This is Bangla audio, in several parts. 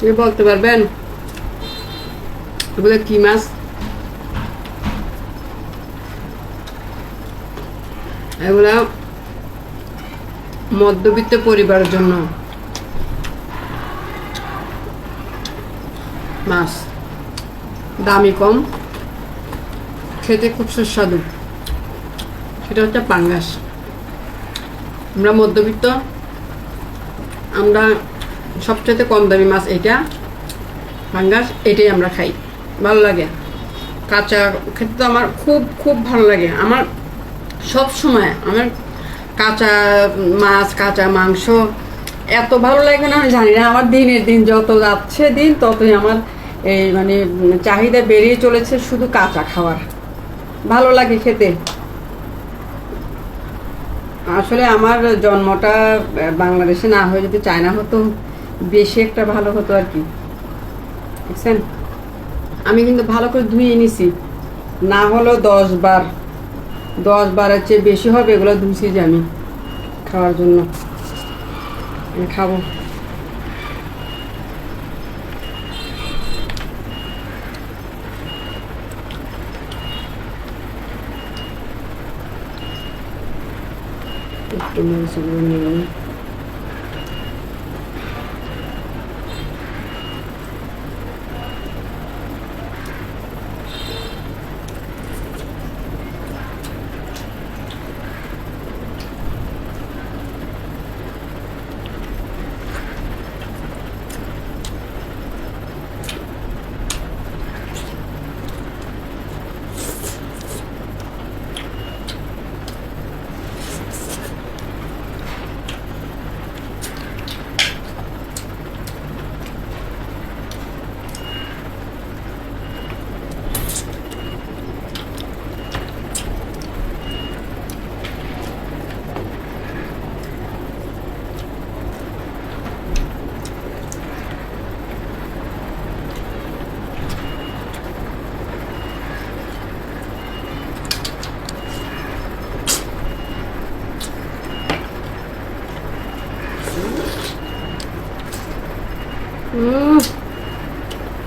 কে বলতে পারবেন এগুলো কি মাছ? এগুলা মধ্যবিত্ত পরিবারের জন্য মাছ, দামি কম, খেতে খুব সুস্বাদু। সেটা হচ্ছে পাঙ্গাস। আমরা মধ্যবিত্ত, আমরা সবচেয়ে কম দামি মাছ এটা পাঙ্গাস, এটাই আমরা খাই, ভালো লাগে। কাঁচা খেতে তো আমার খুব খুব ভালো লাগে। আমার সব সময় আমার কাঁচা মাছ, কাঁচা মাংস এত ভালো লাগে না, আমি জানি না। আমার দিনের দিন যত যাচ্ছে দিন ততই আমার এই মানে চাহিদা বেড়েই চলেছে শুধু কাঁচা খাওয়ার। ভালো লাগে খেতে। আসলে আমার জন্মটা বাংলাদেশে না হয়ে যদি চায়না হতো বেশি একটা ভালো হতো আর কি, বুঝছেন। আমি কিন্তু ভালো করে ধুয়ে নিছি, না হলো 10 বার, 10 বারের চেয়ে বেশি হবে এগুলো ধুইছি যে আমি খাওয়ার জন্য। আমি খাবো। একটু মরিচগুলো নিয়ে নিই।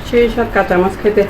সেই সব কাঁচা মাছ খেতে।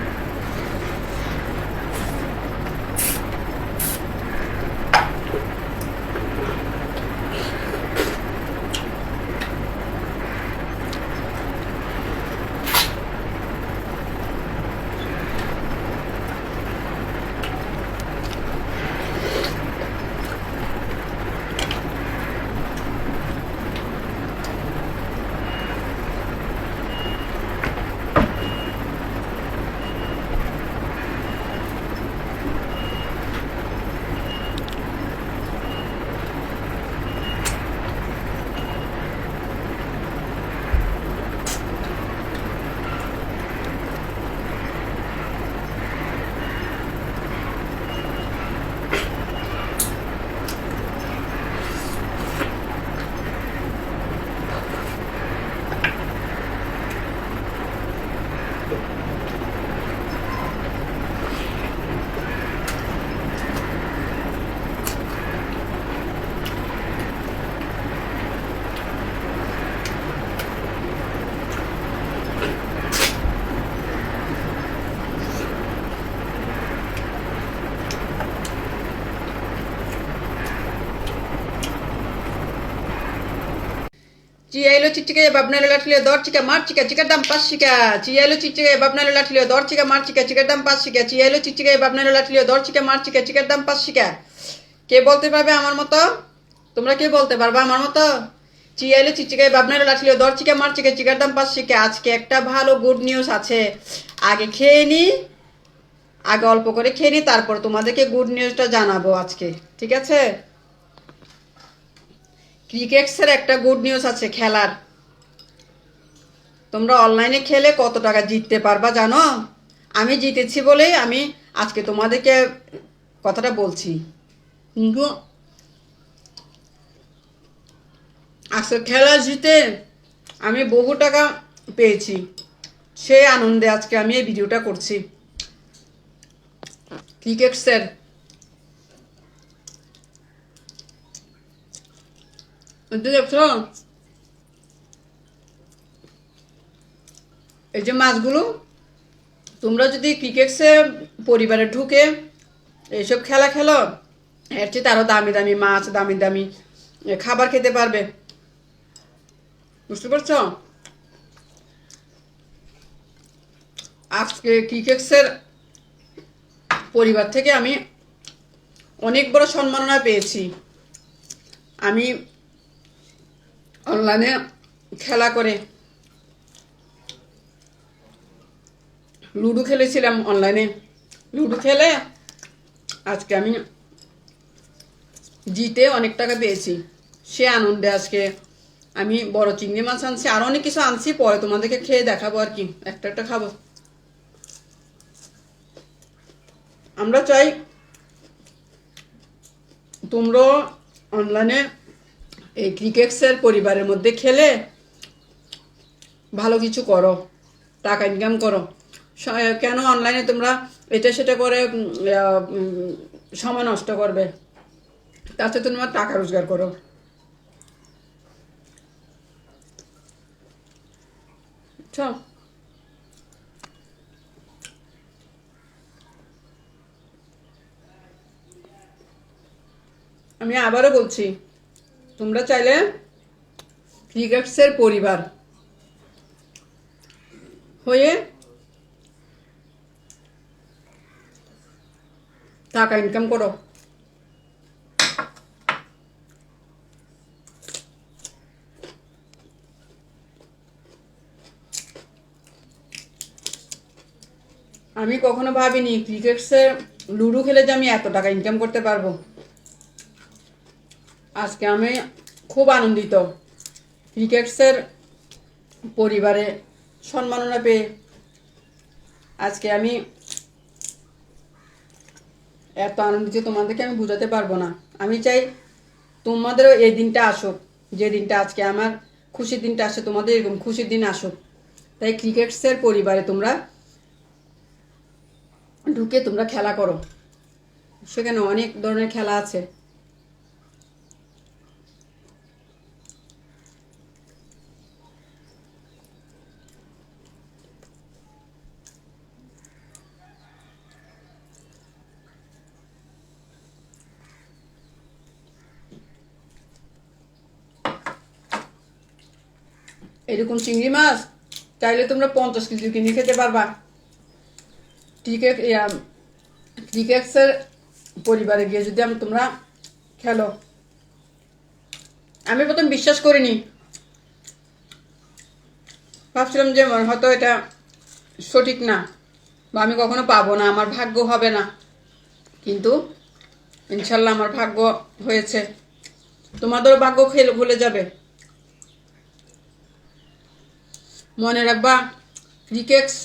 Cielo chichica babna latlio dorchica marchica chica dam paschica cielo chichica babna latlio dorchica marchica chica dam paschica cielo chichica babna latlio dorchica marchica chica dam paschica কে বলতে পারবে আমার মতো? তোমরা কে বলতে পারবে আমার মতো? চিয়াইলো চিচিকায় বাবনারে লাঠিলো দরচিকা মারচিকা চিকার দাম পাঁচশিকা। আজকে একটা ভালো গুড নিউজ আছে। আগে খেয়ে নি, আগে অল্প করে খেয়ে নি, তারপর তোমাদেরকে গুড নিউজটা জানাবো আজকে, ঠিক আছে? ক্রিকেটসের একটা গুড নিউজ আছে খেলার। তোমরা অনলাইনে খেলে কত টাকা জিততে পারবা জানো? আমি জিতেছি বলেই আমি আজকে তোমাদেরকে কথাটা বলছি। কিন্তু আজকে খেলা জিতে আমি বহু টাকা পেয়েছি, সেই আনন্দে আজকে আমি এই ভিডিওটা করছি। ক্রিকেটসের দেখছো এই যে মাছগুলো তোমরা যদি ক্রিকেটসে পরিবারে ঢুকে এইসব খেলা খেলো, এর চেয়ে আরও দামি দামি মাছ, দামি দামি খাবার খেতে পারবে। বুঝতে পারছো? আজকে ক্রিকেটসের পরিবার থেকে আমি অনেক বড় সম্মাননা পেয়েছি। আমি অনলাইনে খেলা করে লুডো খেলেছিলাম অনলাইনে। লুডো খেলে আজকে আমি জিতে অনেক টাকা পেয়েছি। সে আনন্দে আজকে আমি বড় চিংড়ি মাছ আনছি, আর অনেক কিছু আনছি, পরে তোমাদেরকে খেয়ে দেখাবো আর কি, একটা একটা খাবো। আমরা চাই তোমরা অনলাইনে এই ক্রিকেটসের পরিবারের মধ্যে খেলে ভালো কিছু করো, টাকা ইনকাম করো। কেন অনলাইনে তোমরা এটা সেটা করে সময় নষ্ট করবে? তাতে তোমরা টাকা রোজগার করো। বুঝছো? আমি আবারও বলছি, তোমরা চাইলে ক্রিকেটসের পরিবার হয়ে টাকা ইনকাম করো। আমি কখনো ভাবিনি ক্রিকেটসে লুডো খেলে যে আমি এত টাকা ইনকাম করতে পারবো। আজকে আমি খুব আনন্দিত ক্রিকেটসের পরিবারে সম্মাননা পেয়ে। আজকে আমি এত আনন্দিত তোমাদেরকে আমি বোঝাতে পারবো না। আমি চাই তোমাদেরও এই দিনটা আসুক, যে দিনটা আজকে আমার খুশির দিনটা আসে, তোমাদের এরকম খুশির দিন আসুক। তাই ক্রিকেটসের পরিবারে তোমরা ঢুকে তোমরা খেলা করো। সেখানে অনেক ধরনের খেলা আছে। এরকম চিংড়ি মাছ চাইলে তোমরা 50 কেজি কিনে খেতে পারবা। ক্রিকেটসের পরিবারে গিয়ে যদি তোমরা খেলো। আমি প্রথম বিশ্বাস করিনি, ভাবছিলাম যে হয়তো এটা সঠিক না, বা আমি কখনো পাবো না, আমার ভাগ্য হবে না। কিন্তু ইনশাল্লাহ আমার ভাগ্য হয়েছে। তোমাদেরও ভাগ্য খুলে যাবে। মনে রাখবা, ক্রিকেটস